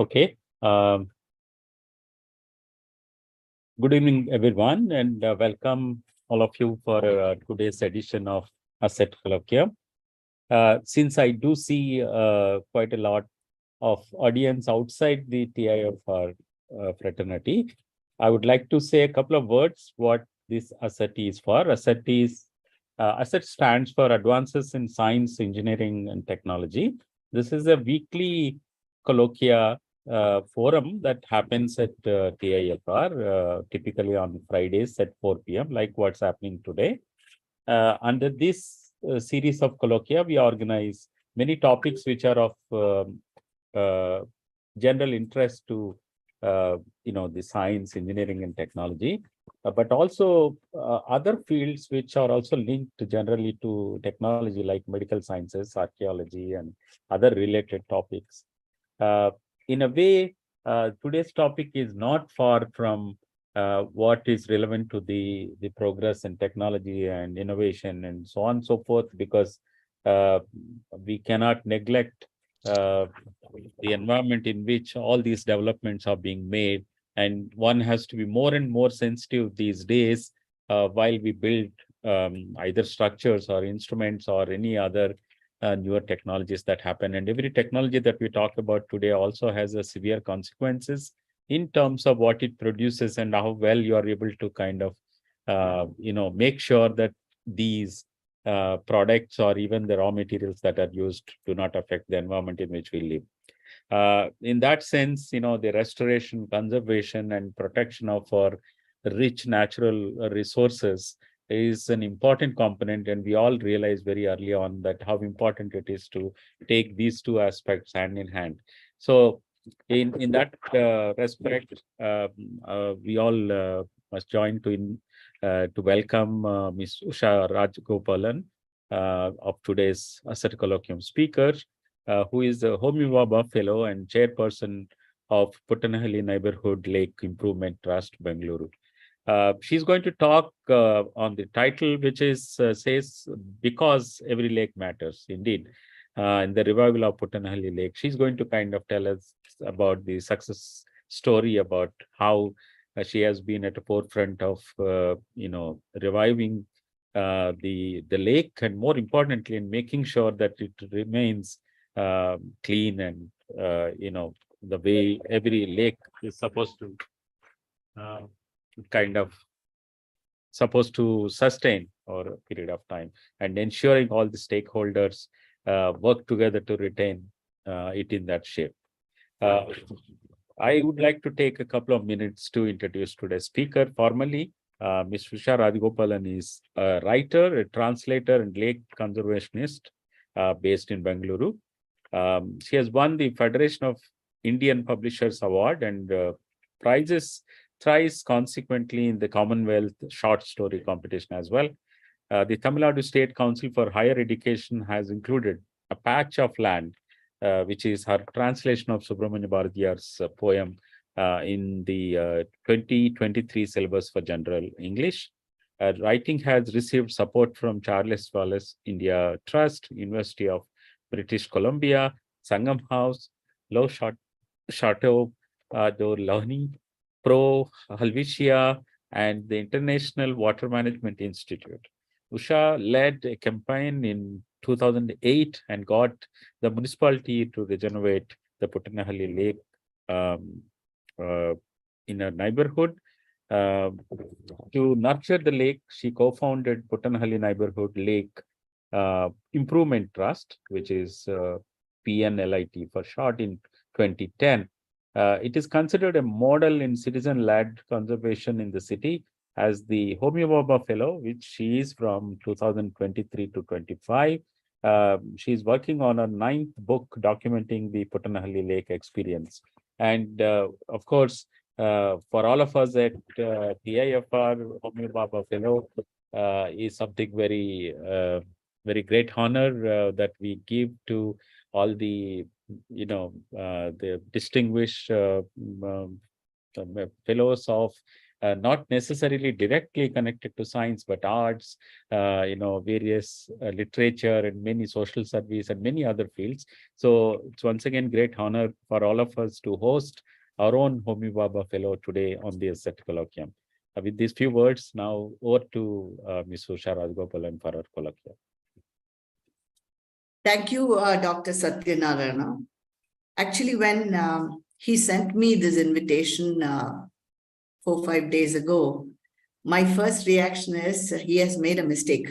Okay. Good evening, everyone, and welcome all of you for today's edition of Asset Colloquium. Since I do see quite a lot of audience outside the TIFR fraternity, I would like to say a couple of words what this ASSET is for. ASSET stands for Advances in Science, Engineering, and Technology. This is a weekly colloquia forum that happens at TIFR, typically on Fridays at 4 p.m., like what's happening today. Under this series of colloquia, we organize many topics which are of uh, general interest to the science, engineering, and technology, but also other fields which are also linked generally to technology, like medical sciences, archaeology, and other related topics. In a way, today's topic is not far from what is relevant to the progress in technology and innovation and so on and so forth, because we cannot neglect the environment in which all these developments are being made. And one has to be more and more sensitive these days while we build either structures or instruments or any other newer technologies that happen. And every technology that we talk about today also has a severe consequences in terms of what it produces and how well you are able to kind of, make sure that these products or even the raw materials that are used do not affect the environment in which we live. In that sense, the restoration, conservation, and protection of our rich natural resources is an important component, and we all realize very early on that how important it is to take these two aspects hand in hand. So, in that respect, we all must join to welcome Ms. Usha Rajagopalan of today's Asset Colloquium speaker, who is a Homi Bhabha Fellow and Chairperson of Puttenahalli Neighbourhood Lake Improvement Trust, Bengaluru. She's going to talk on the title, which says, Because Every Lake Matters. Indeed, in the revival of Puttenahalli Lake, she's going to kind of tell us about the success story, about how she has been at the forefront of, reviving the lake, and more importantly, in making sure that it remains clean and, the way every lake is uh, kind of supposed to sustain over a period of time, and ensuring all the stakeholders work together to retain it in that shape. Uh, I would like to take a couple of minutes to introduce today's speaker formally. Ms. Usha Rajagopalan is a writer, a translator, and lake conservationist based in Bengaluru. She has won the Federation of Indian Publishers Award and prizes thrice consequently in the Commonwealth Short Story Competition as well. The Tamil Nadu State Council for Higher Education has included A Patch of Land, which is her translation of Subramanya Bharatiyar's poem in the 2023 syllabus for General English. Writing has received support from Charles Wallace India Trust, University of British Columbia, Sangam House, Low Chateau do Learning, Pro Helvetia, and the International Water Management Institute. Usha led a campaign in 2008 and got the municipality to regenerate the Puttenahalli Lake um, in a neighborhood. To nurture the lake, she co-founded Puttenahalli Neighborhood Lake Improvement Trust, which is PNLIT for short, in 2010. It is considered a model in citizen-led conservation in the city as the Homi Bhabha Fellow, which she is from 2023 to 25. She is working on a 9th book documenting the Puttenahalli Lake experience. And of course, for all of us at TIFR, Homi Bhabha Fellow is something very great honor that we give to all the the distinguished fellows of not necessarily directly connected to science, but arts, various literature and many social service and many other fields. So it's once again great honor for all of us to host our own Homi Bhabha Fellow today on the Asset Colloquium. With these few words, now over to Ms. Usha Rajagopalan for our colloquium. Thank you, Dr. Satyanarayana. Actually, when he sent me this invitation 4 or 5 days ago, my first reaction is he has made a mistake.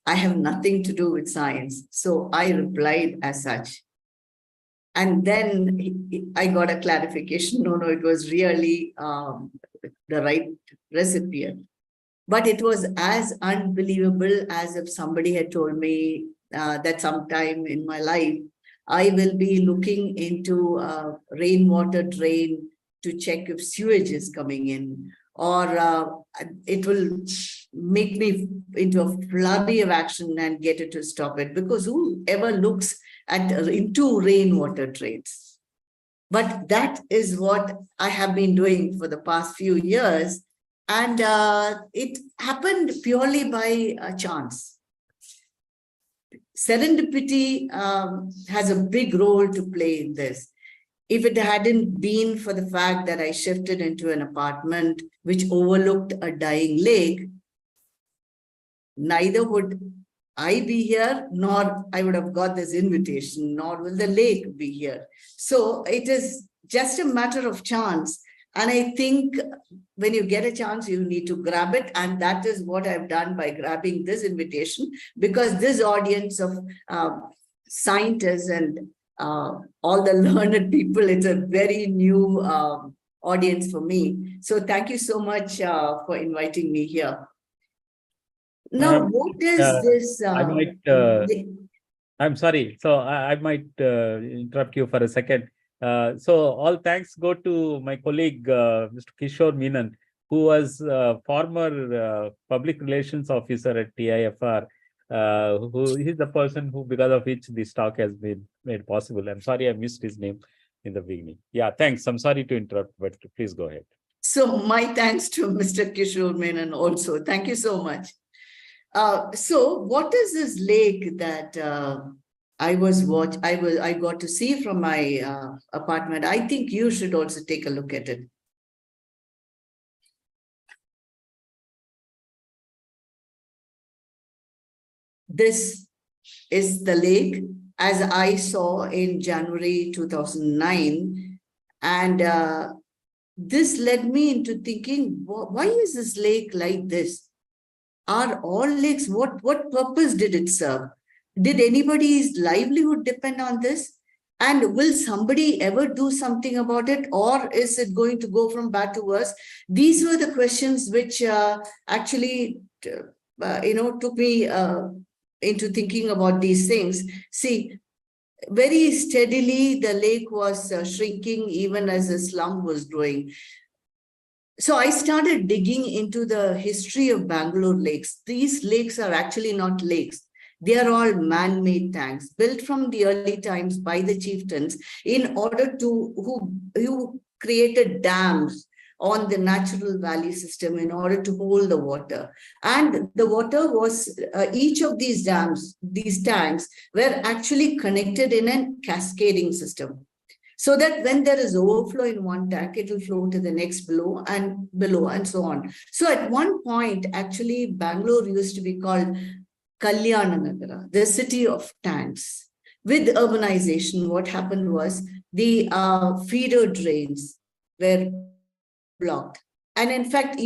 I have nothing to do with science. So I replied as such. And then I got a clarification. No, it was really the right recipient. But it was as unbelievable as if somebody had told me that sometime in my life, I will be looking into a rainwater drain to check if sewage is coming in, or it will make me into a flurry of action and get it to stop it, because who ever looks into rainwater drains? But that is what I have been doing for the past few years. And it happened purely by chance. Serendipity has a big role to play in this. If it hadn't been for the fact that I shifted into an apartment which overlooked a dying lake, neither would I be here, nor I would have got this invitation, nor will the lake be here. So it is just a matter of chance. And I think when you get a chance, you need to grab it. And that is what I've done by grabbing this invitation, because this audience of scientists and all the learned people, it's a very new audience for me. So thank you so much for inviting me here. Now, what is this? I'm sorry. So I might interrupt you for a second. So all thanks go to my colleague, Mr. Kishore Menon, who was former public relations officer at TIFR, who is the person who, because of which this talk has been made possible. I'm sorry I missed his name in the beginning. Yeah, thanks. I'm sorry to interrupt, but please go ahead. So my thanks to Mr. Kishore Menon also. Thank you so much. So what is this lake that I got to see from my apartment? I think you should also take a look at it. This is the lake as I saw in January 2009. And this led me into thinking, why is this lake like this? Are all lakes, what purpose did it serve? Did anybody's livelihood depend on this? And will somebody ever do something about it? Or is it going to go from bad to worse? These were the questions which actually, took me into thinking about these things. See, very steadily, the lake was shrinking even as the slum was growing. So I started digging into the history of Bangalore lakes. These lakes are actually not lakes. They are all man-made tanks built from the early times by the chieftains in order to, who created dams on the natural valley system in order to hold the water. And the water was, each of these dams, these tanks were actually connected in a cascading system, so that when there is overflow in one tank, it will flow to the next below and so on. So at one point, actually, Bangalore used to be called Kalyananagara, the city of tanks. With urbanization, what happened was the feeder drains were blocked. And in fact,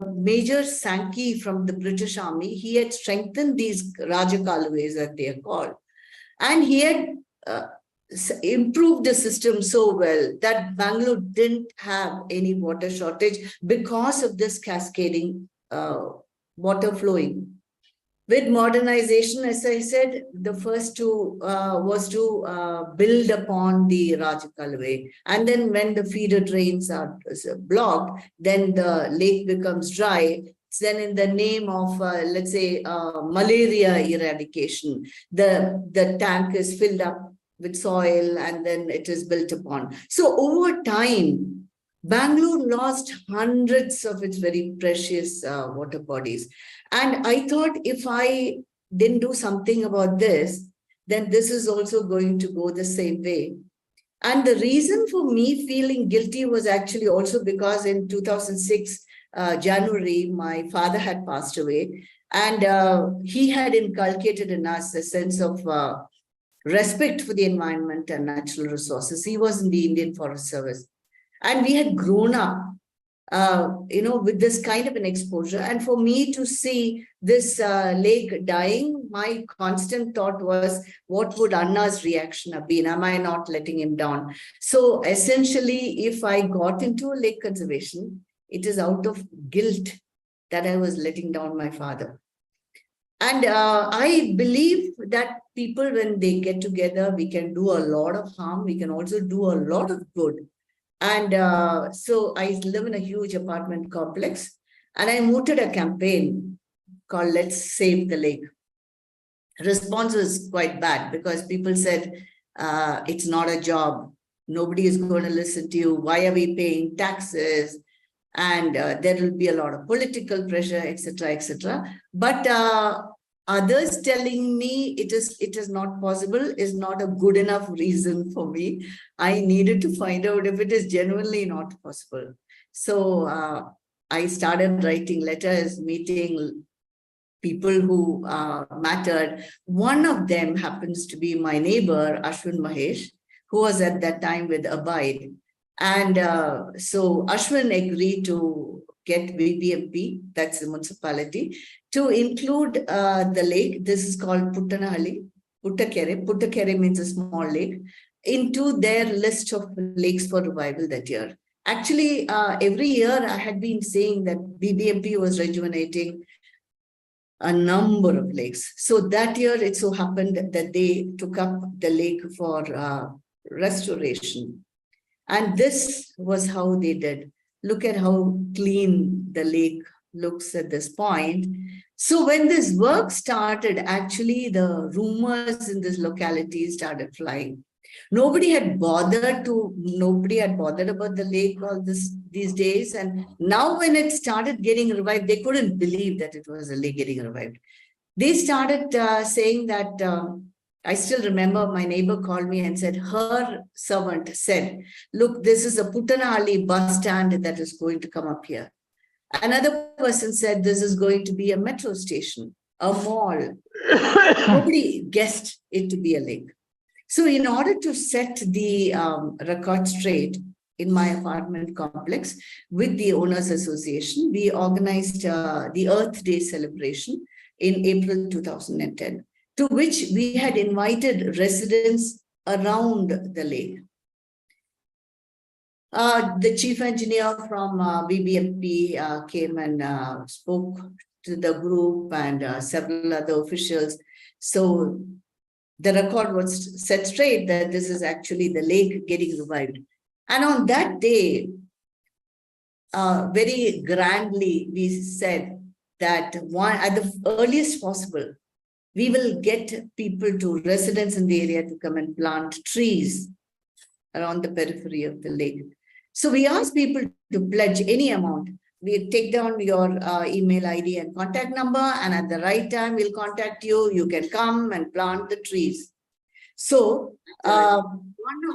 Major Sankey from the British Army, he had strengthened these Rajakaluways, that they are called. And he had improved the system so well that Bangalore didn't have any water shortage because of this cascading water flowing. With modernization, as I said, the first was to build upon the Rajakalway. And then when the feeder drains are blocked, then the lake becomes dry. Then in the name of, let's say, malaria eradication, the tank is filled up with soil and then it is built upon. So over time, Bangalore lost hundreds of its very precious water bodies. And I thought if I didn't do something about this, then this is also going to go the same way. And the reason for me feeling guilty was actually also because in 2006, January, my father had passed away. And he had inculcated in us a sense of respect for the environment and natural resources. He was in the Indian Forest Service. And we had grown up, with this kind of an exposure. And for me to see this lake dying, my constant thought was, what would Anna's reaction have been? Am I not letting him down? So essentially, if I got into a lake conservation, it is out of guilt that I was letting down my father. And I believe that people, when they get together, we can do a lot of harm. We can also do a lot of good. And so I live in a huge apartment complex, and I mooted a campaign called Let's Save the Lake. Response was quite bad because people said, it's not a job. Nobody is going to listen to you. Why are we paying taxes? And there will be a lot of political pressure, etc., etc. But others telling me it is not possible is not a good enough reason for me. I needed to find out if it is genuinely not possible. So I started writing letters, meeting people who mattered. One of them happens to be my neighbor, Ashwin Mahesh, who was at that time with Abide. And so Ashwin agreed to get BBMP, that's the municipality, to include the lake. This is called Puttenahalli, Puttakere. Puttakere means a small lake, into their list of lakes for revival that year. Actually, every year I had been saying that BBMP was rejuvenating a number of lakes. So that year it so happened that they took up the lake for restoration. And this was how they did. Look at how clean the lake looks at this point. So when this work started, actually the rumors in this locality started flying. Nobody had bothered about the lake all these days. And now when it started getting revived, they couldn't believe that it was a lake getting revived. They started saying that, I still remember my neighbor called me and said, her servant said, look, this is a Puttenahalli bus stand that is going to come up here. Another person said, this is going to be a metro station, a mall. Nobody guessed it to be a lake. So in order to set the record straight in my apartment complex with the Owners Association, we organized the Earth Day celebration in April 2010. To which we had invited residents around the lake. The chief engineer from BBMP came and spoke to the group and several other officials. So the record was set straight that this is actually the lake getting revived. And on that day, very grandly, we said that at the earliest possible, we will get residents in the area to come and plant trees around the periphery of the lake. So we asked people to pledge any amount. We take down your email ID and contact number, and at the right time, we'll contact you. You can come and plant the trees. So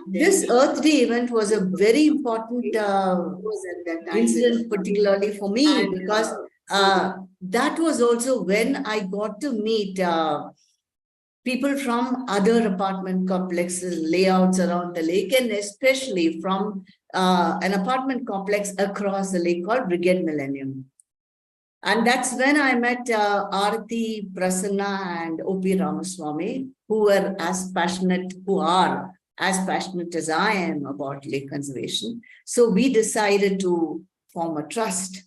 this Earth Day event was a very important incident, particularly for me, because that was also when I got to meet people from other apartment complexes, layouts around the lake, and especially from an apartment complex across the lake called Brigade Millennium. And that's when I met Aarti, Prasanna, and O.P. Ramaswamy, who are as passionate as I am about lake conservation. So we decided to form a trust.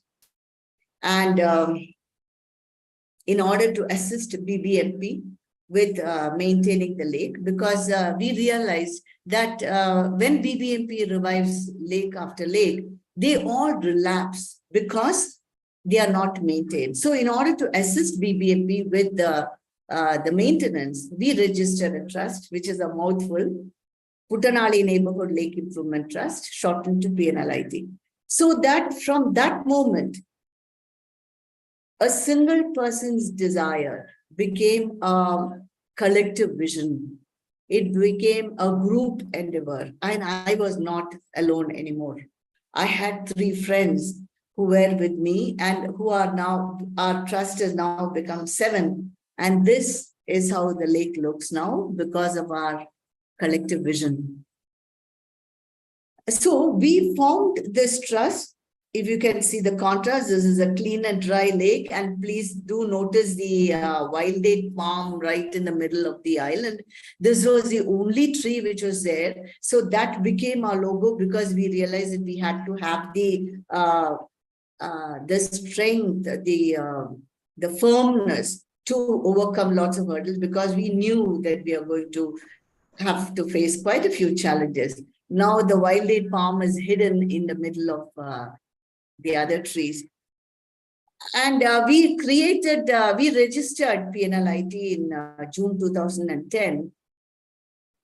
And in order to assist BBMP with maintaining the lake, because we realized that when BBMP revives lake after lake, they all relapse because they are not maintained. So in order to assist BBMP with the maintenance, we registered a trust, which is a mouthful, Puttenahalli Neighbourhood Lake Improvement Trust, shortened to PNLIT. So that from that moment, a single person's desire became a collective vision. It became a group endeavor, and I was not alone anymore. I had 3 friends who were with me and who are now, our trust has now become 7. And this is how the lake looks now because of our collective vision. So we formed this trust. If you can see the contrast, this is a clean and dry lake. And please do notice the wild date palm right in the middle of the island. This was the only tree which was there. So that became our logo because we realized that we had to have the strength, the firmness to overcome lots of hurdles, because we knew that we are going to have to face quite a few challenges. Now the wild date palm is hidden in the middle of the other trees. And we registered PNLIT in June 2010,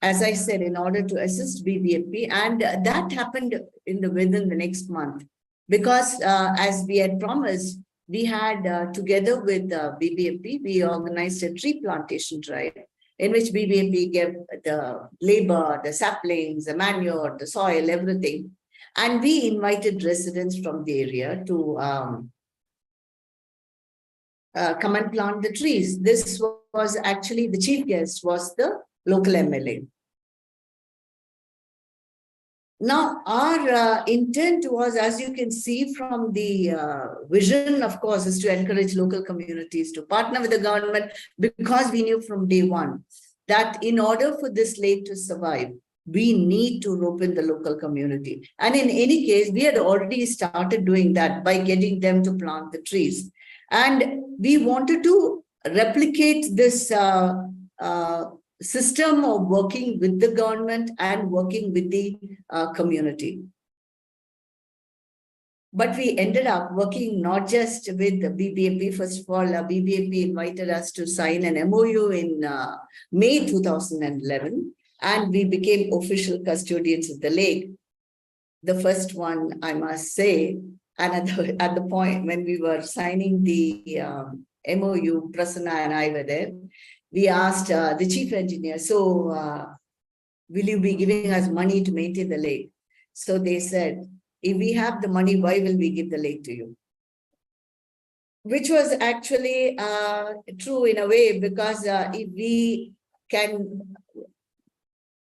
as I said, in order to assist BBMP. And that happened within the next month, because as we had promised, we had, together with BBMP, we organized a tree plantation drive in which BBMP gave the labor, the saplings, the manure, the soil, everything. And we invited residents from the area to come and plant the trees. This was actually, the chief guest was the local MLA. Now, our intent was, as you can see from the vision, of course, is to encourage local communities to partner with the government, because we knew from day one that in order for this lake to survive, we need to rope in the local community. And in any case, we had already started doing that by getting them to plant the trees. And we wanted to replicate this system of working with the government and working with the community. But we ended up working not just with the BBMP. First of all, BBMP invited us to sign an MOU in May 2011, and we became official custodians of the lake. The first one, I must say, and at the point when we were signing the MOU, Prasanna and I were there. We asked the chief engineer, so will you be giving us money to maintain the lake? So they said, if we have the money, why will we give the lake to you? Which was actually true in a way, because if we can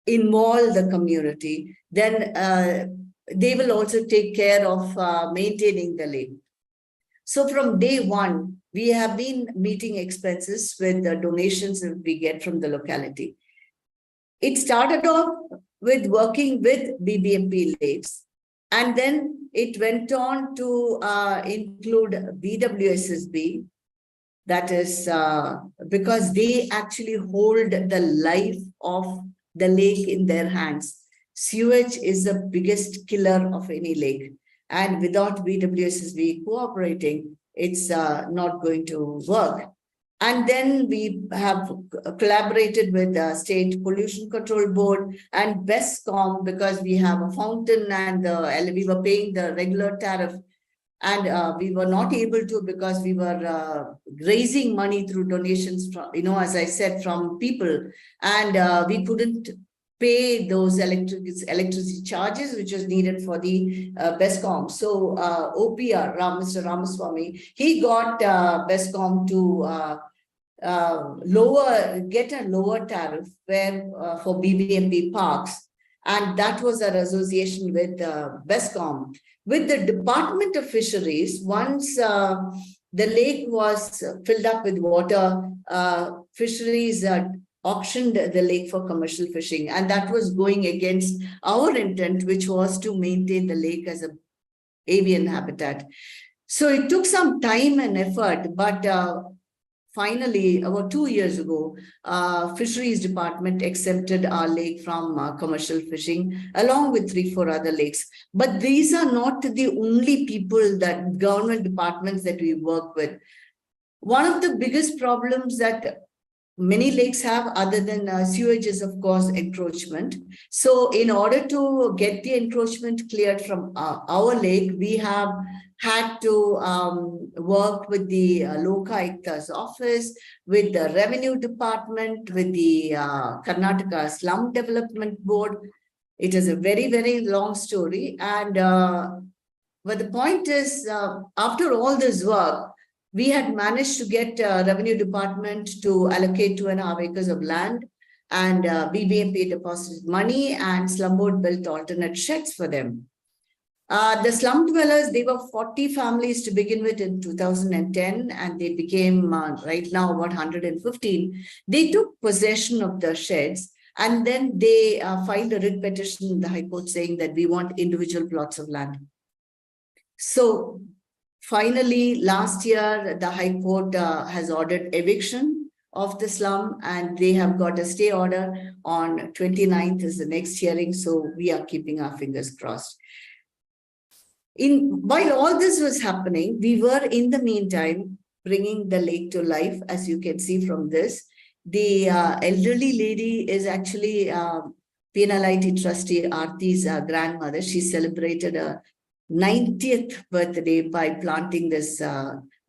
involve the community, then they will also take care of maintaining the lake. So from day one, we have been meeting expenses with the donations that we get from the locality. It started off with working with BBMP lakes, and then it went on to include BWSSB. That is because they actually hold the life of the lake in their hands. Sewage is the biggest killer of any lake. And without BWSSB cooperating, it's not going to work. And then we have collaborated with the State Pollution Control Board and BESCOM, because we have a fountain and we were paying the regular tariff. And we were not able to, because we were raising money through donations from, as I said, from people. And we couldn't pay those electricity charges, which was needed for the BESCOM. So OPR, Mr. Ramaswamy, he got BESCOM to get a lower tariff where for BBMP parks. And that was our association with BESCOM. With the Department of Fisheries, once the lake was filled up with water, fisheries auctioned the lake for commercial fishing. And that was going against our intent, which was to maintain the lake as an avian habitat. So it took some time and effort, but finally, about 2 years ago, Fisheries Department accepted our lake from commercial fishing, along with 3-4 other lakes. But these are not the only people, that government departments that we work with. One of the biggest problems that many lakes have, other than sewage is, of course, encroachment. So in order to get the encroachment cleared from our lake, we have had to work with the Loka Ayuktha's office, with the revenue department, with the Karnataka Slum Development Board. It is a very, very long story. And but the point is, after all this work, we had managed to get revenue department to allocate 2.5 acres of land, and BBMP deposited money, and slum board built alternate sheds for them. The slum dwellers, they were 40 families to begin with in 2010, and they became right now about 115. They took possession of the sheds, and then they filed a writ petition in the High Court saying that we want individual plots of land. So finally, last year, the High Court has ordered eviction of the slum, and they have got a stay order. On 29th is the next hearing, so we are keeping our fingers crossed. While all this was happening, we were in the meantime bringing the lake to life, as you can see from this. The elderly lady is actually Puttenahalli trustee Aarti's grandmother. She celebrated a 90th birthday by planting this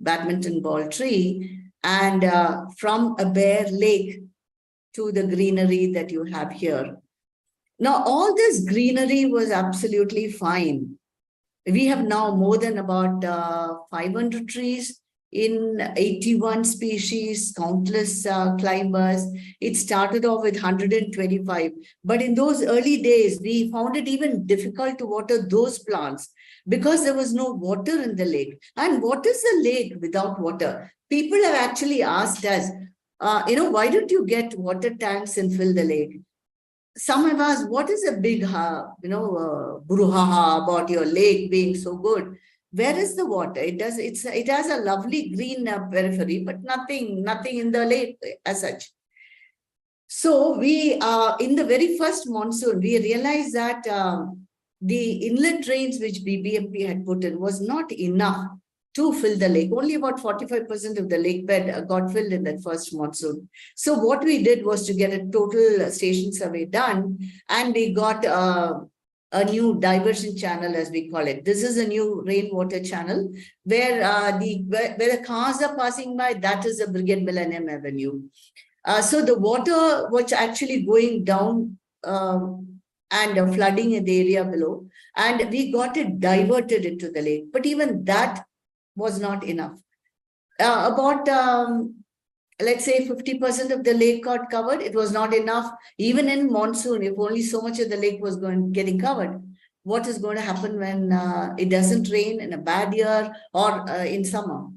badminton ball tree, and from a bare lake to the greenery that you have here. Now, all this greenery was absolutely fine. We have now more than about 500 trees in 81 species, countless climbers. It started off with 125, but in those early days, we found it even difficult to water those plants because there was no water in the lake. And what is a lake without water? People have actually asked us, why don't you get water tanks and fill the lake? Some have asked, what is a big, brouhaha about your lake being so good? Where is the water? It has a lovely green periphery, but nothing in the lake as such. So we, in the very first monsoon, we realized that the inlet drains which BBMP had put in was not enough to fill the lake. Only about 45% of the lake bed got filled in that first monsoon. So what we did was to get a total station survey done, and we got a new diversion channel, as we call it. This is a new rainwater channel where the cars are passing by. That is the Brigade Millennium Avenue. So the water was actually going down and flooding in the area below, and we got it diverted into the lake. But even that was not enough. Let's say 50% of the lake got covered. It was not enough. Even in monsoon, if only so much of the lake was getting covered, what is going to happen when it doesn't rain in a bad year or in summer?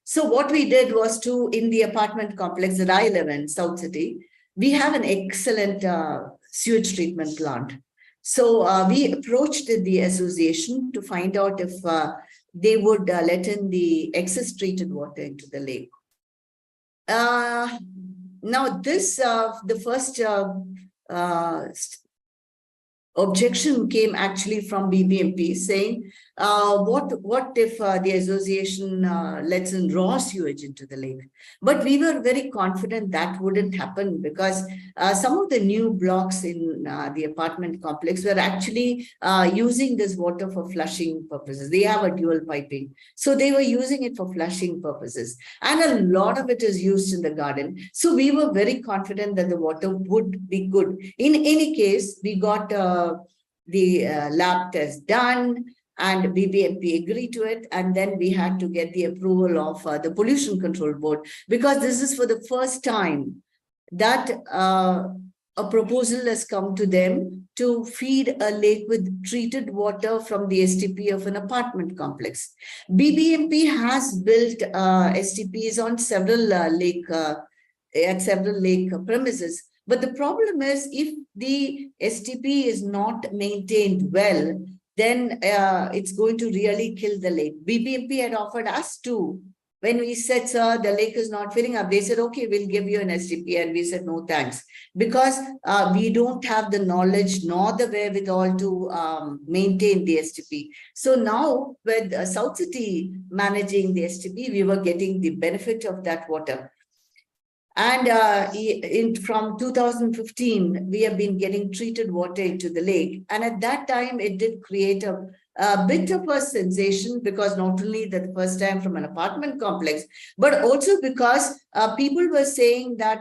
So what we did was in the apartment complex that I live in, South City, we have an excellent sewage treatment plant. So we approached the association to find out if they would let in the excess treated water into the lake. Now this, the first objection came actually from BBMP saying, what if the association lets in raw sewage into the lake? But we were very confident that wouldn't happen because some of the new blocks in the apartment complex were actually using this water for flushing purposes. They have a dual piping. So they were using it for flushing purposes. And a lot of it is used in the garden. So we were very confident that the water would be good. In any case, we got the lab test done, and BBMP agreed to it. And then we had to get the approval of the Pollution Control Board, because this is for the first time that a proposal has come to them to feed a lake with treated water from the STP of an apartment complex. BBMP has built STPs on several lake premises. But the problem is, if the STP is not maintained well, then it's going to really kill the lake. BBMP had offered us to, when we said, sir, the lake is not filling up, they said, okay, we'll give you an STP. And we said, no, thanks. Because we don't have the knowledge nor the wherewithal to maintain the STP. So now with South City managing the STP, we were getting the benefit of that water. And from 2015, we have been getting treated water into the lake. And at that time, it did create a bit of a sensation, because not only the first time from an apartment complex, but also because people were saying that,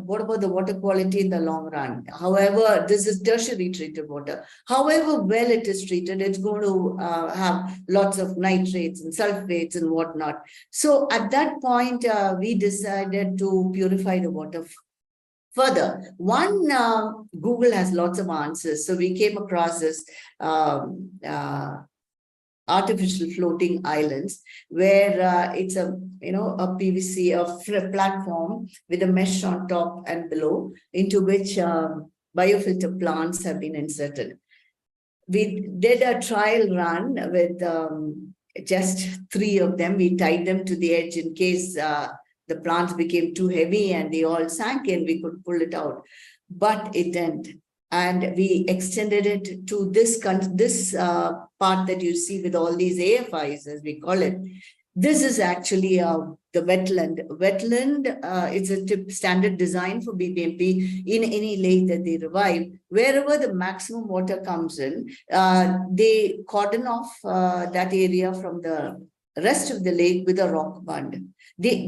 what about the water quality in the long run? However, this is tertiary treated water. However well it is treated, it's going to have lots of nitrates and sulfates and whatnot. So at that point, we decided to purify the water further. One, Google has lots of answers. So we came across this artificial floating islands, where it's a PVC platform with a mesh on top and below, into which biofilter plants have been inserted. We did a trial run with just 3 of them. We tied them to the edge in case the plants became too heavy and they all sank in, we could pull it out. But it didn't. And we extended it to this part that you see with all these AFIs, as we call it. This is actually the wetland. Wetland, it's a standard design for BBMP in any lake that they revive. Wherever the maximum water comes in, they cordon off that area from the rest of the lake with a rock bund. They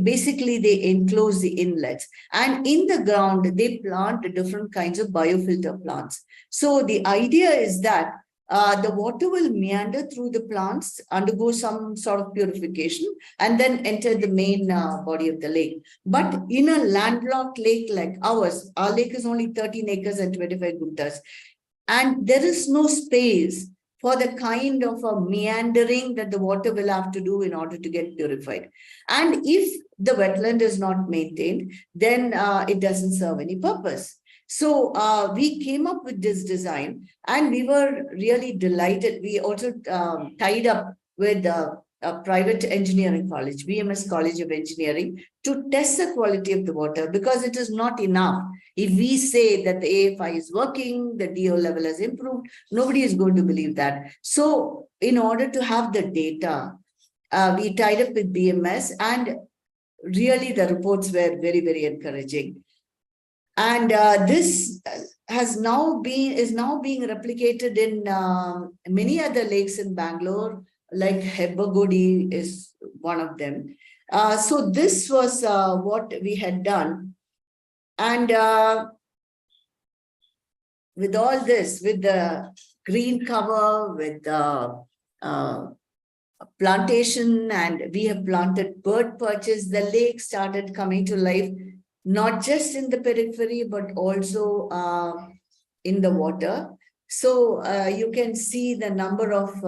enclose the inlets, and in the ground they plant different kinds of biofilter plants. So the idea is that the water will meander through the plants, undergo some sort of purification, and then enter the main body of the lake. But in a landlocked lake like ours, our lake is only 13 acres and 25 guntas, and there is no space for the kind of a meandering that the water will have to do in order to get purified. And if the wetland is not maintained, then it doesn't serve any purpose. So we came up with this design, and we were really delighted. We also tied up with a private engineering college, BMS College of Engineering, to test the quality of the water, because it is not enough. If we say that the AFI is working, the DO level has improved, nobody is going to believe that. So in order to have the data, we tied up with BMS, and really the reports were very, very encouraging. And this is now being replicated in many other lakes in Bangalore, like Hebbagodi is one of them. So this was what we had done. And with all this, with the green cover, with the plantation, and we have planted bird perches, the lake started coming to life, not just in the periphery, but also in the water. So you can see the number of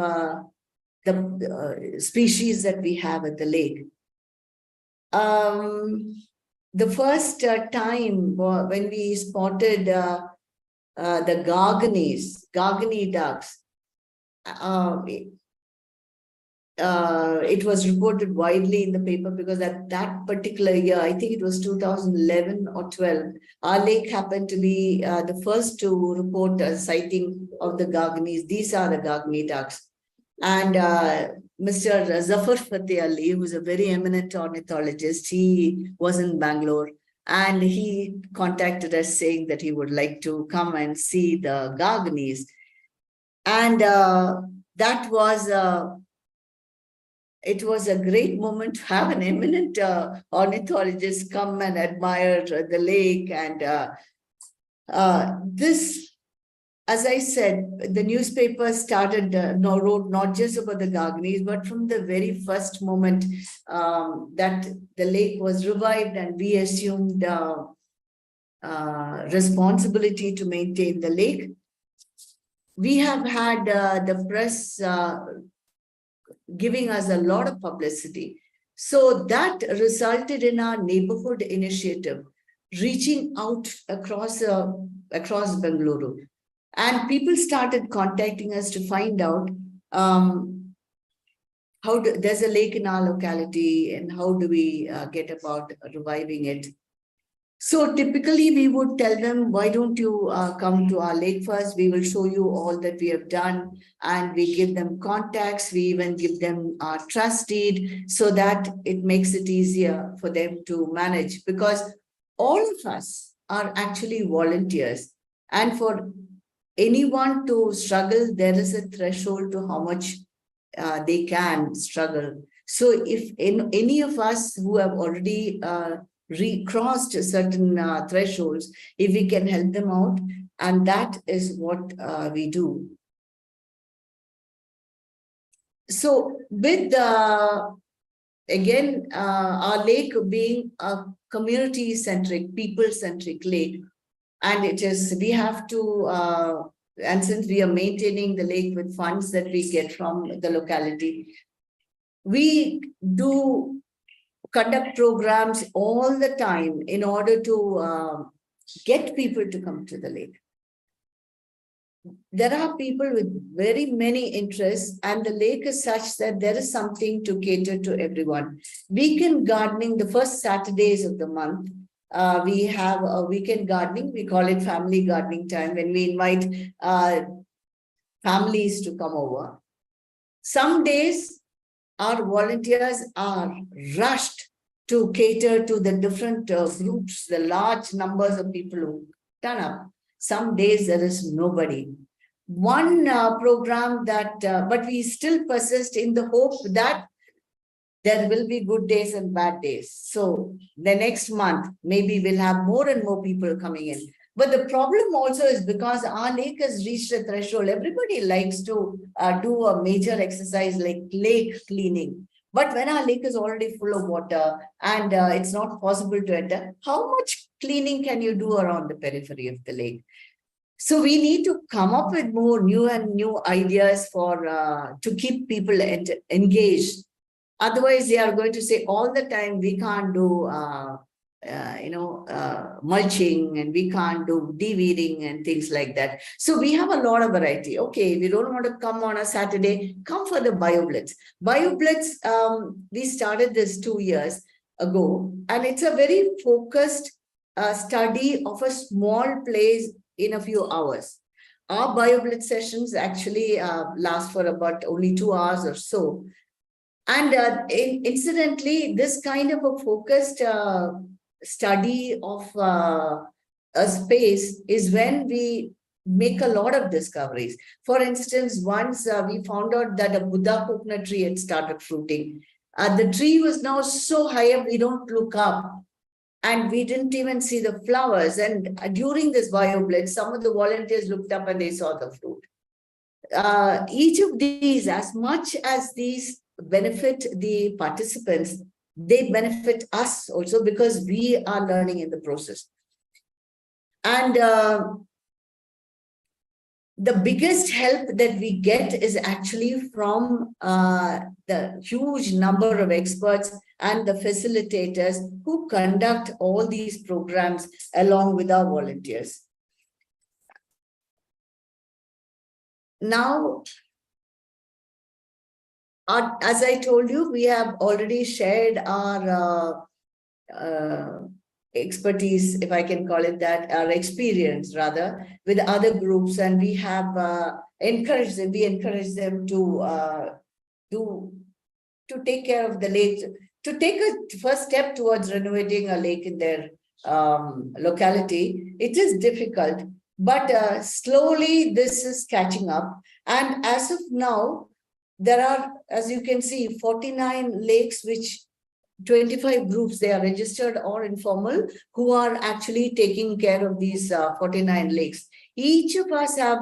the species that we have at the lake. The first time when we spotted the Gargani ducks, it was reported widely in the paper, because at that particular year, I think it was 2011 or 12, our lake happened to be the first to report a sighting of the Garganis. These are the Gargani ducks. And Mr. Puttenahalli, who is a very eminent ornithologist, he was in Bangalore, and he contacted us saying that he would like to come and see the Garganis. And that was it was a great moment to have an eminent ornithologist come and admire the lake. And this, as I said, the newspaper started, wrote not just about the Garganis, but from the very first moment that the lake was revived, and we assumed responsibility to maintain the lake. We have had the press giving us a lot of publicity. So that resulted in our neighborhood initiative, reaching out across Bengaluru. And people started contacting us to find out there's a lake in our locality, and how do we get about reviving it. So typically we would tell them, why don't you come to our lake first? We will show you all that we have done, and we give them contacts. We even give them our trust deed so that it makes it easier for them to manage, because all of us are actually volunteers. And for anyone to struggle, there is a threshold to how much they can struggle. So if any of us who have already recrossed certain thresholds, if we can help them out, and that is what we do. So with again, our lake being a community-centric, people-centric lake, and it is, we have to, and since we are maintaining the lake with funds that we get from the locality, we do conduct programs all the time in order to get people to come to the lake. There are people with very many interests, and the lake is such that there is something to cater to everyone. Weekend gardening, the first Saturdays of the month, we have a weekend gardening. We call it family gardening time, when we invite families to come over. Some days our volunteers are rushed to cater to the different groups, the large numbers of people who turn up. Some days there is nobody. One program that, but we still persist in the hope that there will be good days and bad days. So the next month, maybe we'll have more and more people coming in. But the problem also is because our lake has reached a threshold. Everybody likes to do a major exercise like lake cleaning. But when our lake is already full of water and it's not possible to enter, how much cleaning can you do around the periphery of the lake? So we need to come up with more new ideas for to keep people engaged. Otherwise, they are going to say all the time, we can't do mulching, and we can't do de-weeding and things like that. So we have a lot of variety. Okay, we don't want to come on a Saturday, come for the BioBlitz. BioBlitz, we started this 2 years ago, and it's a very focused study of a small place in a few hours. Our BioBlitz sessions actually last for about only 2 hours or so. And incidentally, this kind of a focused study of a space is when we make a lot of discoveries. For instance, once we found out that a Buddha coconut tree had started fruiting. The tree was now so high up, we don't look up. And we didn't even see the flowers. And during this BioBlitz, some of the volunteers looked up and they saw the fruit. Each of these, as much as these benefit the participants, they benefit us also, because we are learning in the process. And the biggest help that we get is actually from the huge number of experts and the facilitators who conduct all these programs along with our volunteers. Now, as I told you, we have already shared our expertise, if I can call it that, our experience rather, with other groups, and we have encouraged them. We encourage them to take care of the lake, to take a first step towards renovating a lake in their locality. It is difficult, but slowly this is catching up. And as of now, there are, as you can see, 49 lakes, which 25 groups, they are registered or informal, who are actually taking care of these 49 lakes. Each of us have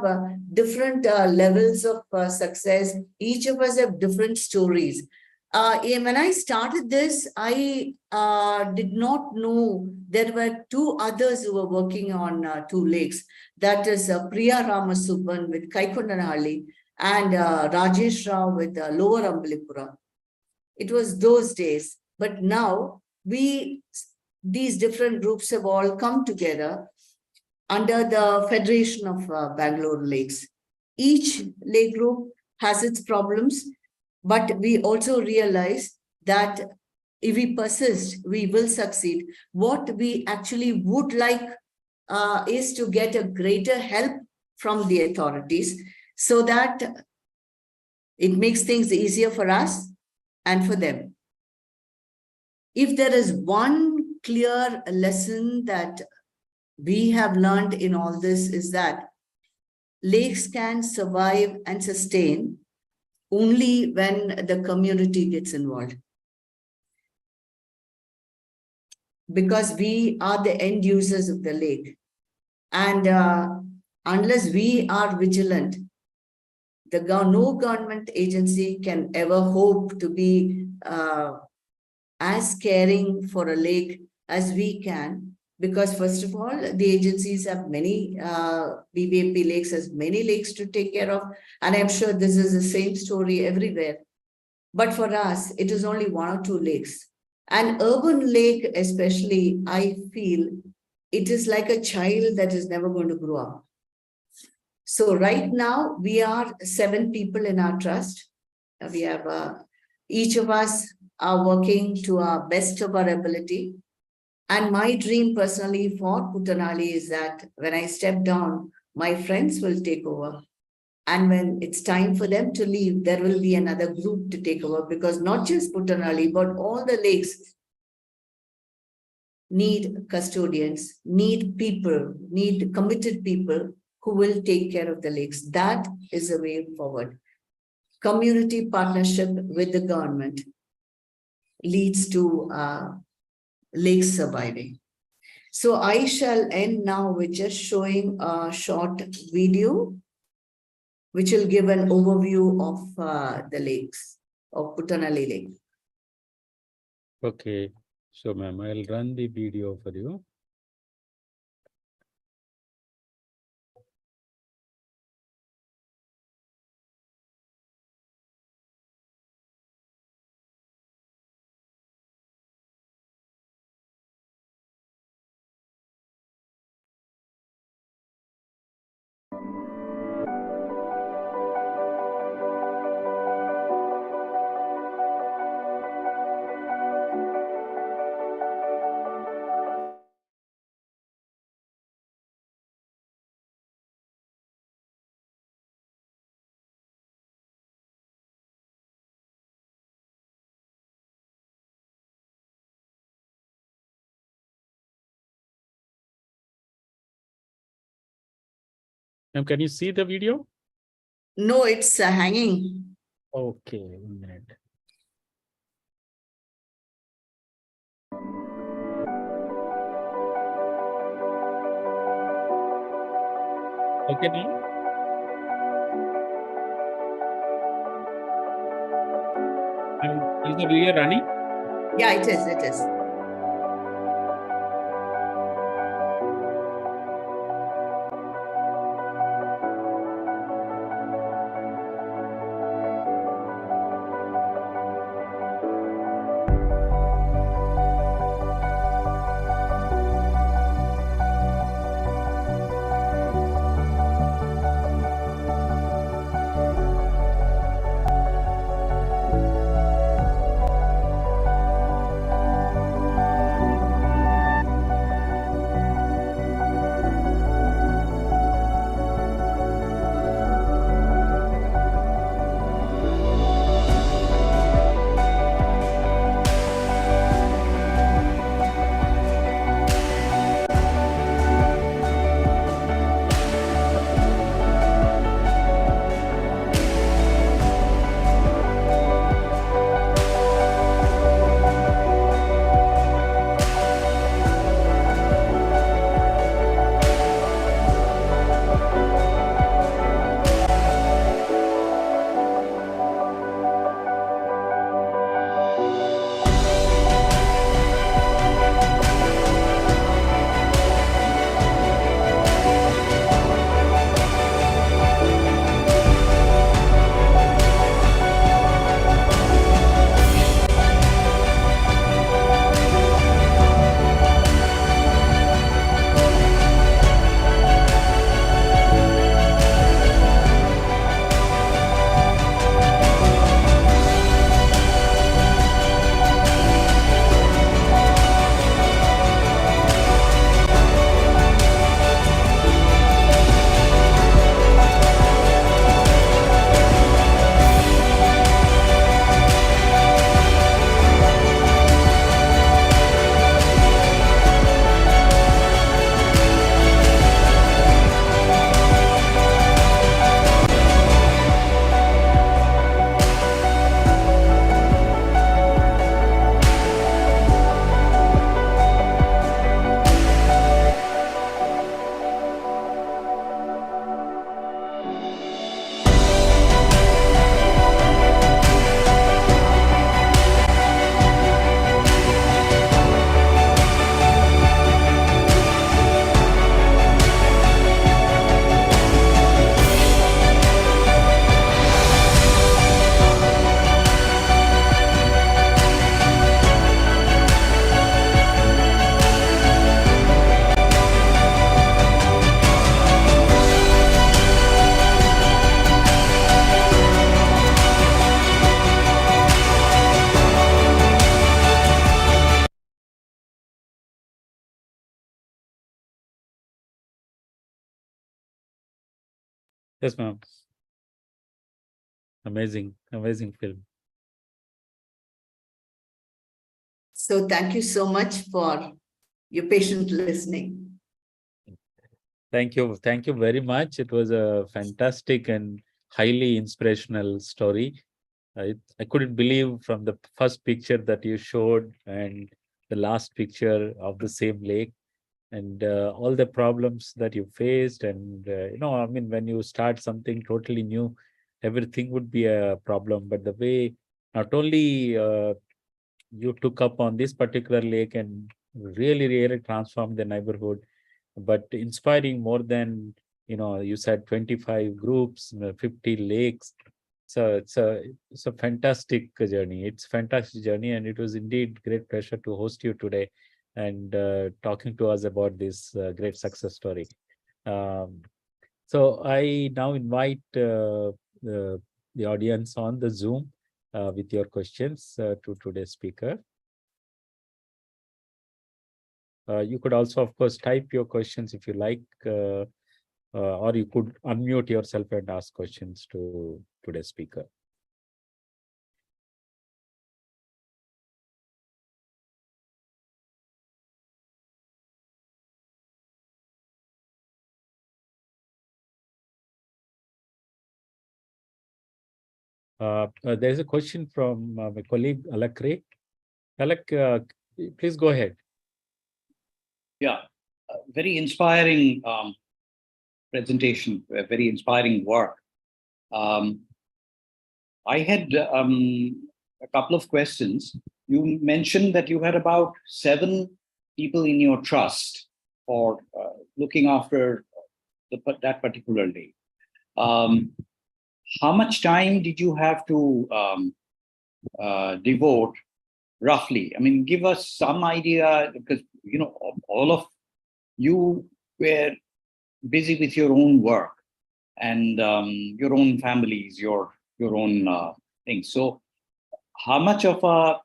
different levels of success. Each of us have different stories. When I started this, I did not know there were 2 others who were working on 2 lakes. That is Priya Ramasubban with Puttenahalli and Rajesh Rao with Lower Ambalipura. It was those days. But now these different groups have all come together under the Federation of Bangalore Lakes. Each lake group has its problems, but we also realize that if we persist, we will succeed. What we actually would like is to get a greater help from the authorities so that it makes things easier for us and for them. If there is one clear lesson that we have learned in all this is that lakes can survive and sustain only when the community gets involved. Because we are the end users of the lake. And unless we are vigilant, no government agency can ever hope to be as caring for a lake as we can. Because first of all, the agencies have many, BBMP lakes has many lakes to take care of. And I'm sure this is the same story everywhere. But for us, it is only one or two lakes. An urban lake, especially, I feel it is like a child that is never going to grow up. So right now, we are 7 people in our trust. We have, each of us are working to our best of our ability. And my dream personally for Puttenahalli is that when I step down, my friends will take over. And when it's time for them to leave, there will be another group to take over, because not just Puttenahalli, but all the lakes need custodians, need people, need committed people who will take care of the lakes. That is the way forward. Community partnership with the government leads to lakes surviving. So I shall end now with just showing a short video which will give an overview of the lakes, of Puttenahalli Lake. Okay. So, ma'am, I'll run the video for you. Ma'am, can you see the video? No, it's hanging. Okay, 1 minute. Okay, now? Is the video running? Yeah, it is. It is. Yes, ma'am. Amazing, amazing film. So thank you so much for your patient listening. Thank you. Thank you very much. It was a fantastic and highly inspirational story. I couldn't believe from the first picture that you showed and the last picture of the same lake and all the problems that you faced. And, I mean, when you start something totally new, everything would be a problem. But the way not only you took up on this particular lake and really, really transformed the neighborhood, but inspiring more than, you said 25 groups, 50 lakes. So it's a fantastic journey. It's a fantastic journey, and it was indeed great pleasure to host you today and talking to us about this great success story. Um, so I now invite the audience on the Zoom with your questions to today's speaker. You could also, of course, type your questions if you like, or you could unmute yourself and ask questions to today's speaker. There's a question from my colleague Alak Ray. Alak, please go ahead. Yeah, very inspiring presentation, very inspiring work. I had a couple of questions. You mentioned that you had about 7 people in your trust for looking after that particular day. How much time did you have to devote roughly? I mean, give us some idea, because, all of you were busy with your own work and your own families, your own things. So how much of a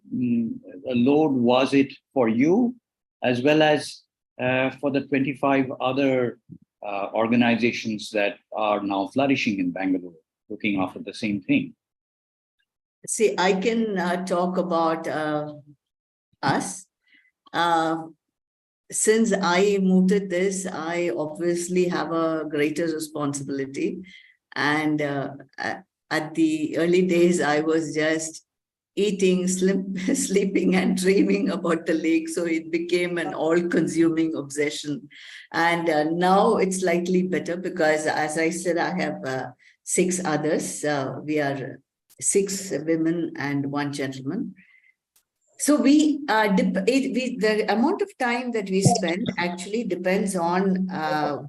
load was it for you, as well as for the 25 other organizations that are now flourishing in Bangalore, looking after the same thing? See, I can talk about us. Since I mooted this, I obviously have a greater responsibility. And at the early days, I was just eating, sleeping, and dreaming about the lake. So it became an all-consuming obsession. And now it's slightly better because, as I said, I have 6 others. We are 6 women and 1 gentleman. So the amount of time that we spend actually depends on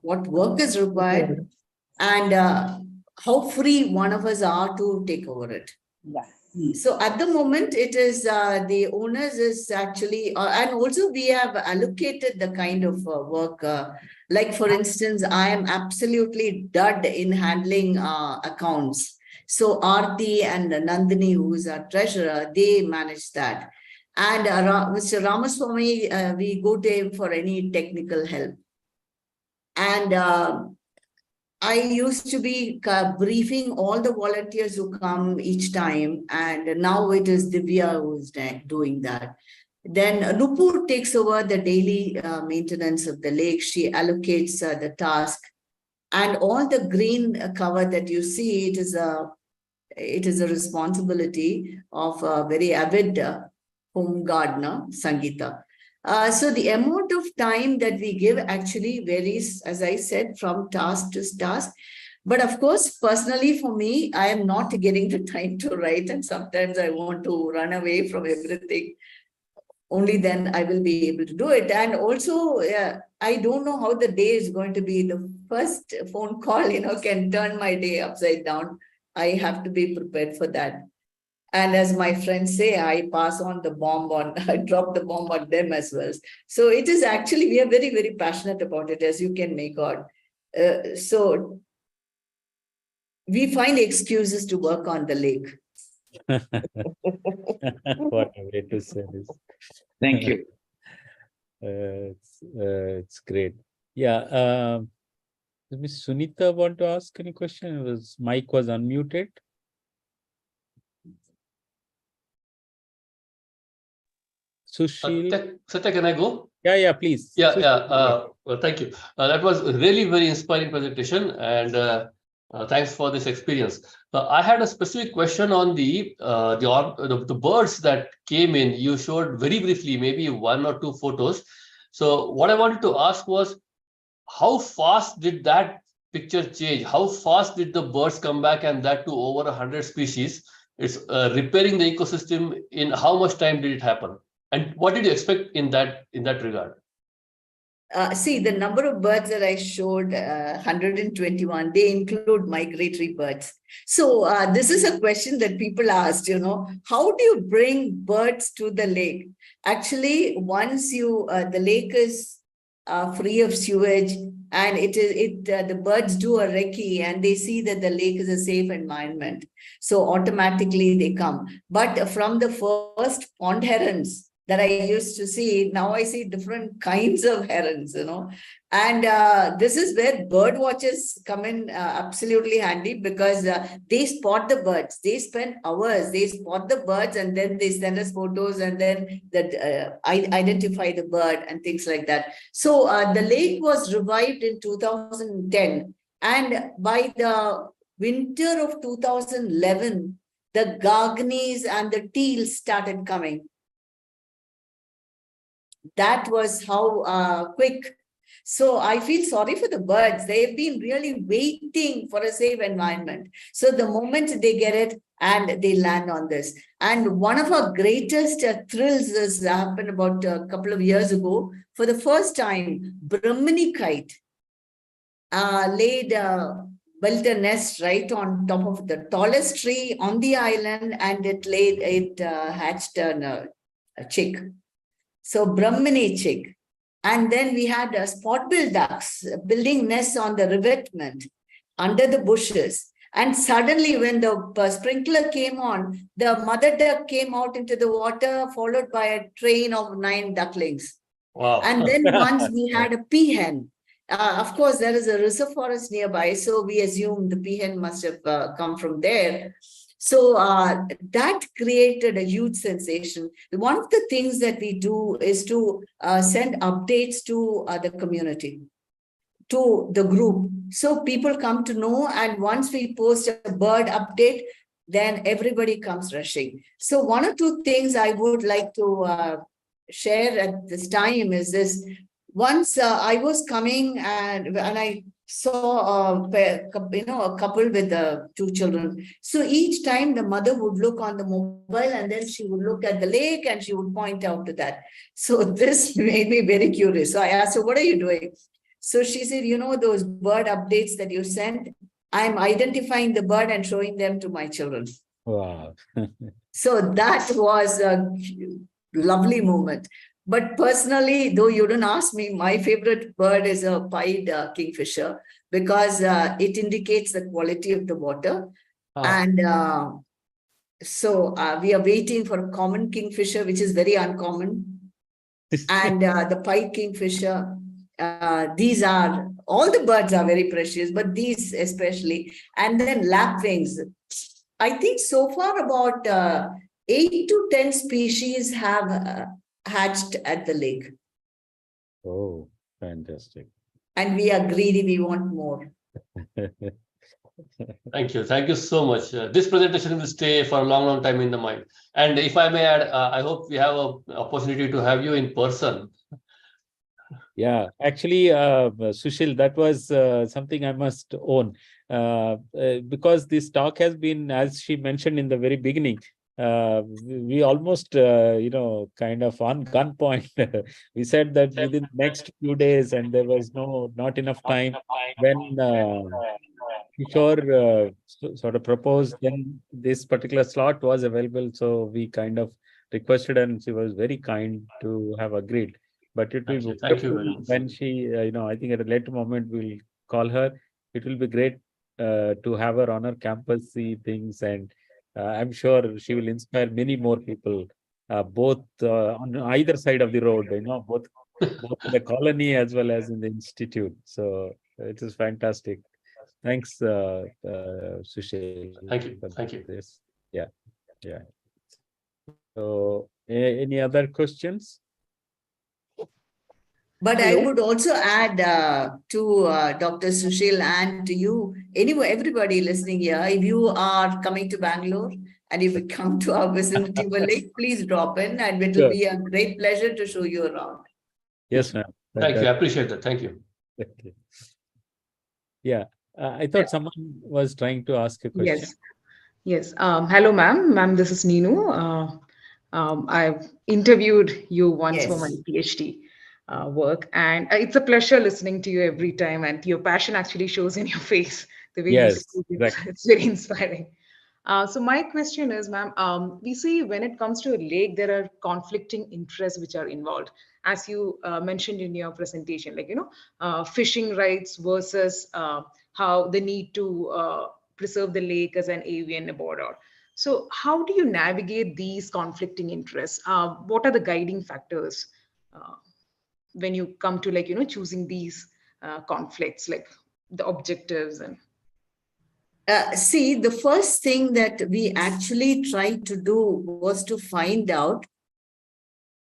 what work is required and how free one of us are to take over it. So at the moment, it is the owners is actually, and also we have allocated the kind of work. Like for instance, I am absolutely dud in handling accounts. So Aarti and Nandini, who is our treasurer, they manage that. And Mr. Ramaswamy, we go to him for any technical help. And I used to be briefing all the volunteers who come each time. And now it is Divya who is doing that. Then Nupur takes over the daily maintenance of the lake. She allocates the task. And all the green cover that you see, it is a responsibility of a very avid home gardener, Sangeeta. So the amount of time that we give actually varies, as I said, from task to task. But of course, personally for me, I am not getting the time to write, and sometimes I want to run away from everything. Only then I will be able to do it. And also, I don't know how the day is going to be. The first phone call, can turn my day upside down. I have to be prepared for that. And as my friends say, I pass on the bomb I drop the bomb on them as well. So it is actually, we are very, very passionate about it, as you can make out. So we find excuses to work on the lake. What a way to say this. Thank you. It's great. Yeah. Does Miss Sunita want to ask any question? His mic was unmuted. Sushil. Satya, can I go? Yeah, please. Yeah, Sushil. well, thank you. That was a really very inspiring presentation, and thanks for this experience. I had a specific question on the birds that came in. You showed very briefly, maybe 1 or 2 photos. So what I wanted to ask was, how fast did that picture change? How fast did the birds come back, and that to over 100 species? It's repairing the ecosystem. In how much time did it happen? And what did you expect in that regard? See, the number of birds that I showed, 121, they include migratory birds. So this is a question that people asked, how do you bring birds to the lake? Actually, once the lake is free of sewage, and the birds do a recce and they see that the lake is a safe environment. So automatically they come. But from the first pond herons that I used to see, now I see different kinds of herons, And this is where bird watchers come in absolutely handy, because they spot the birds. They spend hours, they spot the birds, and then they send us photos, and then identify the bird and things like that. So the lake was revived in 2010. And by the winter of 2011, the gargonies and the teals started coming. That was how quick. So I feel sorry for the birds. They've been really waiting for a safe environment. So the moment they get it and they land on this. And one of our greatest thrills has happened about a couple of years ago. For the first time, Brahmini kite built a nest right on top of the tallest tree on the island, and it hatched a chick. So Brahmini chick. And then we had spot-billed ducks building nests on the revetment under the bushes. And suddenly when the sprinkler came on, the mother duck came out into the water, followed by a train of 9 ducklings. Wow. And then once we had a peahen. Of course, there is a reserve forest nearby, so we assume the peahen must have come from there. So that created a huge sensation. One of the things that we do is to send updates to the community, to the group. So people come to know, and once we post a bird update, then everybody comes rushing. So 1 or 2 things I would like to share at this time is this. Once I was coming and I saw a couple with 2 children. So each time the mother would look on the mobile, and then she would look at the lake and she would point out to that. So this made me very curious. So I asked her, what are you doing? So she said, those bird updates that you sent, I'm identifying the bird and showing them to my children. Wow. So that was a lovely moment. But personally, though you didn't ask me, my favorite bird is a pied kingfisher, because it indicates the quality of the water. And so we are waiting for a common kingfisher, which is very uncommon. And the pied kingfisher, all the birds are very precious, but these especially. And then lapwings. I think so far about 8 to 10 species have hatched at the lake. Oh, fantastic. And we are greedy, we want more. Thank you so much. This presentation will stay for a long time in the mind. And if I may add, I hope we have an opportunity to have you in person. Yeah, actually, Sushil, that was something I must own, because this talk has been, as she mentioned in the very beginning, we almost, kind of on gunpoint. We said that within the next few days, and there was not enough time. When Kishore sort of proposed, then this particular slot was available. So we kind of requested, and she was very kind to have agreed. But it will be Thank you very much. when she, I think at a later moment we'll call her. It will be great to have her on our campus, see things, and I'm sure she will inspire many more people, both on either side of the road, both in the colony as well as in the institute. So It is fantastic. Thanks, Sushil. Thank you. for Thank you. this. Yeah, yeah. So, any other questions? But I Hello. would also add to Dr. Sushil and to you, anyway, everybody listening here, if you are coming to Bangalore and if you come to our vicinity, please drop in and it will Sure. be a great pleasure to show you around. Yes, ma'am. Thank you. I appreciate that. Thank you. Okay. Yeah, I thought someone was trying to ask a question. Yes. Yes. Hello, ma'am. Ma'am, this is Ninu. I've interviewed you once for my Yes. PhD work, and it's a pleasure listening to you every time. And your passion actually shows in your face. The way you Yes, speak, exactly. it's very inspiring. So my question is, ma'am, we see when it comes to a lake, there are conflicting interests which are involved, as you mentioned in your presentation, like, fishing rights versus how the need to preserve the lake as an avian border. So how do you navigate these conflicting interests? What are the guiding factors uh, when you come to, like, choosing these conflicts, like the objectives and See, the first thing that we actually tried to do was to find out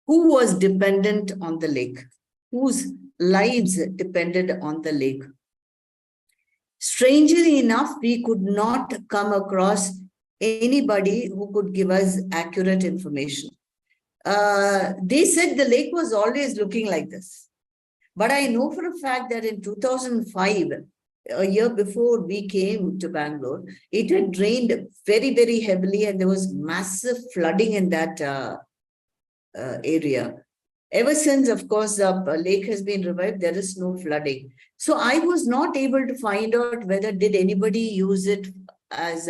who was dependent on the lake, whose lives depended on the lake. Strangely enough, we could not come across anybody who could give us accurate information. They said the lake was always looking like this. But I know for a fact that in 2005, a year before we came to Bangalore, it had rained very, very heavily and there was massive flooding in that area. Ever since, of course, the lake has been revived, there is no flooding. So I was not able to find out whether did anybody use it as,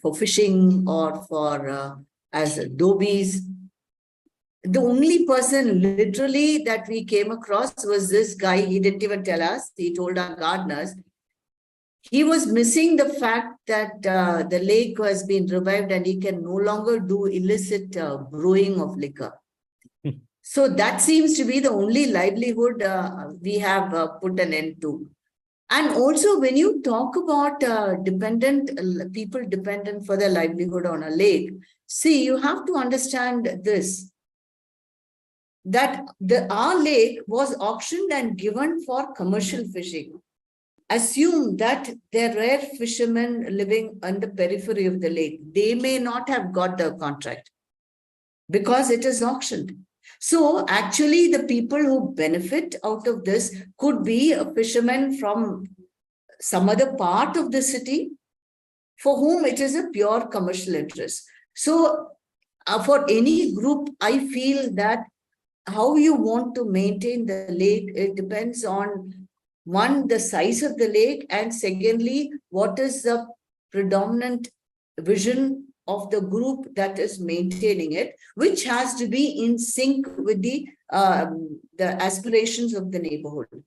for fishing or for as adobies. The only person literally that we came across was this guy. He didn't even tell us. He told our gardeners. He was missing the fact that the lake has been revived and he can no longer do illicit brewing of liquor. So that seems to be the only livelihood we have put an end to. And also when you talk about people dependent for their livelihood on a lake, see, you have to understand this, that our lake was auctioned and given for commercial fishing. Assume that there were fishermen living on the periphery of the lake. They may not have got the contract because it is auctioned. So actually the people who benefit out of this could be a fisherman from some other part of the city for whom it is a pure commercial interest. So for any group, I feel that how you want to maintain the lake, it depends on, one, the size of the lake, and secondly, what is the predominant vision of the group that is maintaining it, which has to be in sync with the aspirations of the neighborhood.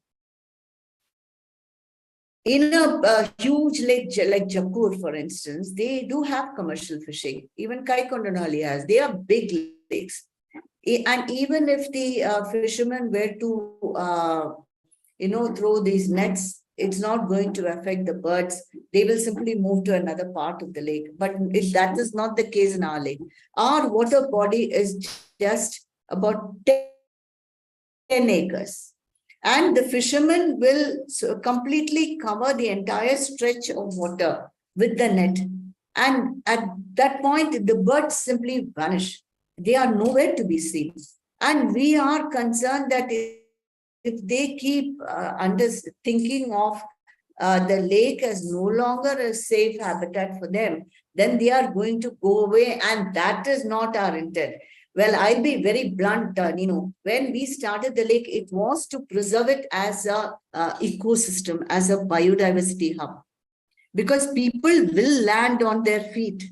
In a huge lake like Jakur, for instance, they do have commercial fishing. Even Puttenahalli has. They are big lakes. And even if the fishermen were to, throw these nets, it's not going to affect the birds. They will simply move to another part of the lake. But if that is not the case in our lake, our water body is just about 10 acres. And the fishermen will completely cover the entire stretch of water with the net. And at that point, the birds simply vanish. They are nowhere to be seen. And we are concerned that if they keep thinking of the lake as no longer a safe habitat for them, then they are going to go away. And that is not our intent. Well, I'll be very blunt, when we started the lake, it was to preserve it as a ecosystem, as a biodiversity hub, because people will land on their feet.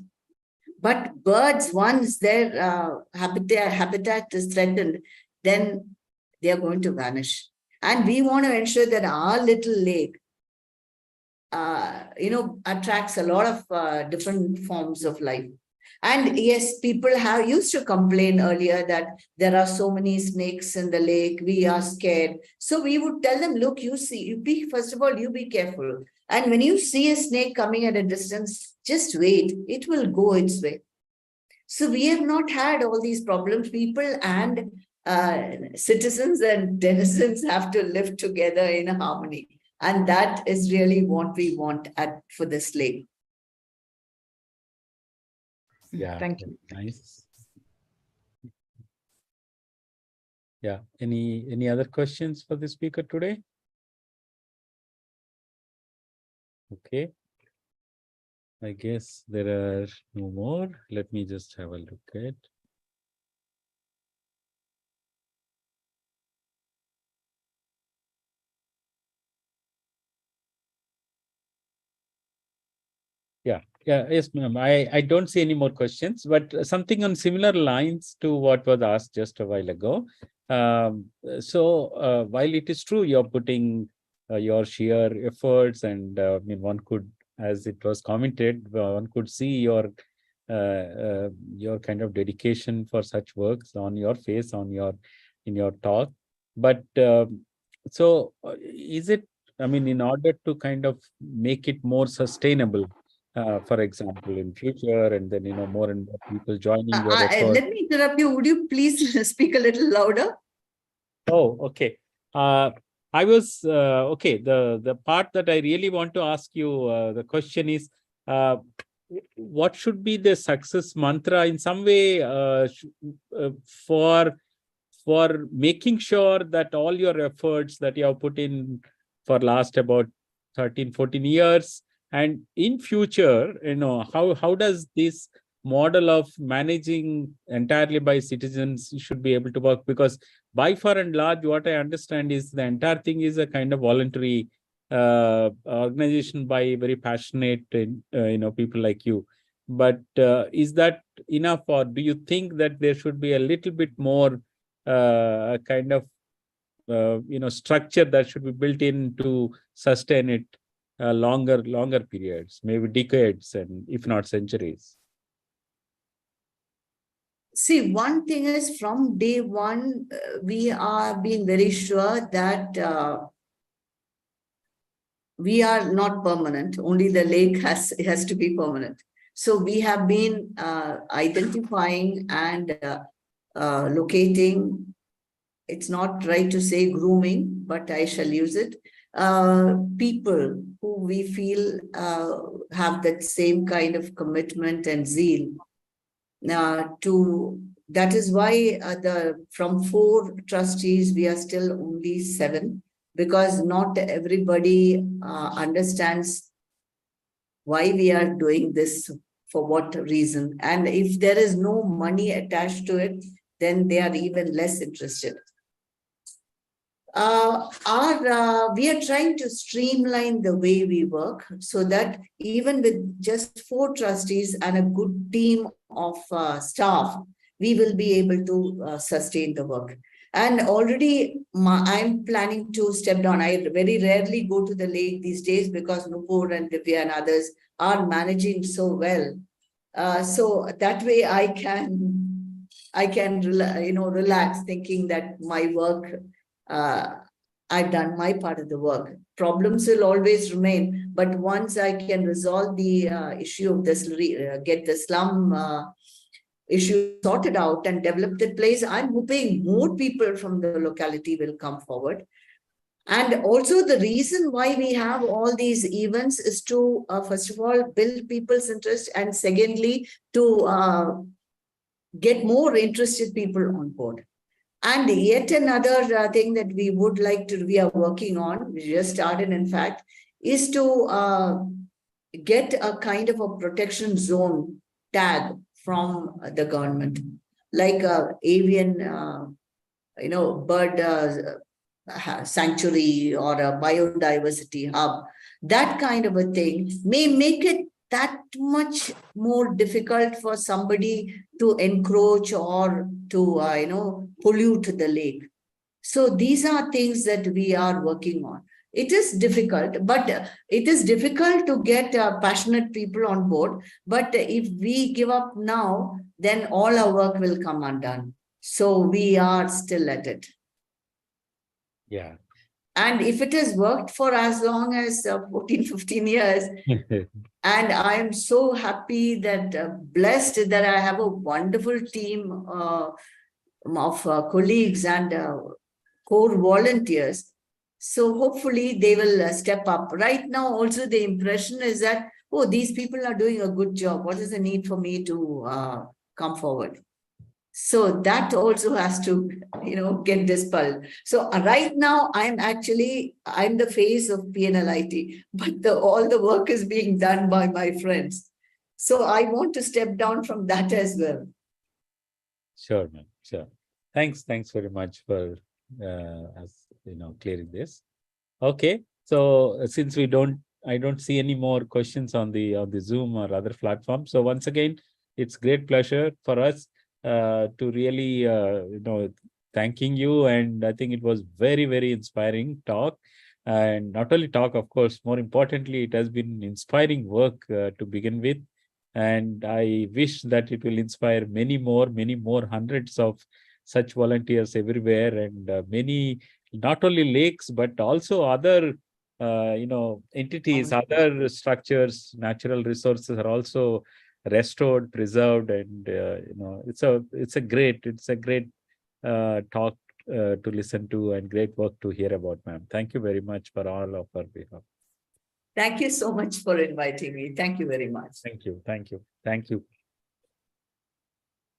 But birds, once their habitat is threatened, then they are going to vanish. And we want to ensure that our little lake, attracts a lot of different forms of life. And yes, people have used to complain earlier that there are so many snakes in the lake, we are scared. So we would tell them, look, first of all, you be careful. And when you see a snake coming at a distance, just wait, it will go its way. So we have not had all these problems. People and citizens and denizens have to live together in harmony. And that is really what we want for this lake. Yeah. Thank you. Nice. Yeah. Any other questions for the speaker today? Okay. I guess there are no more. Let me just have a look at. Yeah, yes, ma'am. I don't see any more questions, but something on similar lines to what was asked just a while ago. While it is true you're putting your sheer efforts, and I mean, one could, as it was commented, one could see your kind of dedication for such works on your face, in your talk. But is it? I mean, in order to kind of make it more sustainable, for example, in future, and then, more and more people joining your effort. Let me interrupt you. Would you please speak a little louder? Oh, okay. I was okay. The part that I really want to ask you, the question is, what should be the success mantra in some way for making sure that all your efforts that you have put in for last about 13-14 years, and in future, how does this model of managing entirely by citizens should be able to work? Because by far and large, what I understand is the entire thing is a kind of voluntary organization by very passionate people like you. But is that enough, or do you think that there should be a little bit more kind of structure that should be built in to sustain it longer periods, maybe decades, and if not centuries? See, one thing is, from day one, we are being very sure that we are not permanent. Only the lake has to be permanent. So we have been identifying and locating. It's not right to say grooming, but I shall use it. People who we feel have that same kind of commitment and zeal. That is why from 4 trustees, we are still only 7, because not everybody understands why we are doing this, for what reason. And if there is no money attached to it, then they are even less interested. We are trying to streamline the way we work, so that even with just 4 trustees and a good team of staff, we will be able to sustain the work. And already I'm planning to step down. I very rarely go to the lake these days, because Nupur and Divya and others are managing so well. So that way I can relax, thinking that my work, I've done my part of the work. Problems will always remain, but once I can resolve the issue of this, get the slum issue sorted out and develop the place, I'm hoping more people from the locality will come forward. And also, the reason why we have all these events is to, first of all, build people's interest, and secondly, to get more interested people on board. And yet another thing that we are working on, we just started in fact, is to get a kind of a protection zone tag from the government, like avian, bird sanctuary or a biodiversity hub. That kind of a thing may make it that much more difficult for somebody to encroach or to pollute the lake. So these are things that we are working on. it is difficult, but it is difficult to get passionate people on board. But if we give up now, then all our work will come undone. So we are still at it. Yeah. And if it has worked for as long as 14, 15 years, and I am so happy that, blessed that I have a wonderful team of colleagues and core volunteers. So hopefully they will step up. Right now, also the impression is that, oh, these people are doing a good job. What is the need for me to come forward? So that also has to, get dispelled. So right now, I'm the face of PNLIT, but all the work is being done by my friends. So I want to step down from that as well. Sure, ma'am. Sure. Thanks very much for clearing this. Okay. So since I don't see any more questions on the Zoom or other platforms. So once again, it's great pleasure for us to really thanking you, and I think it was very, very inspiring talk. And not only talk, of course, more importantly, it has been inspiring work to begin with. And I wish that it will inspire many more hundreds of such volunteers everywhere, and many, not only lakes, but also other, entities, other structures, natural resources are also restored, preserved, and it's a great talk to listen to, and great work to hear about, ma'am. Thank you very much for all of our behalf. Thank you so much for inviting me. Thank you very much. Thank you.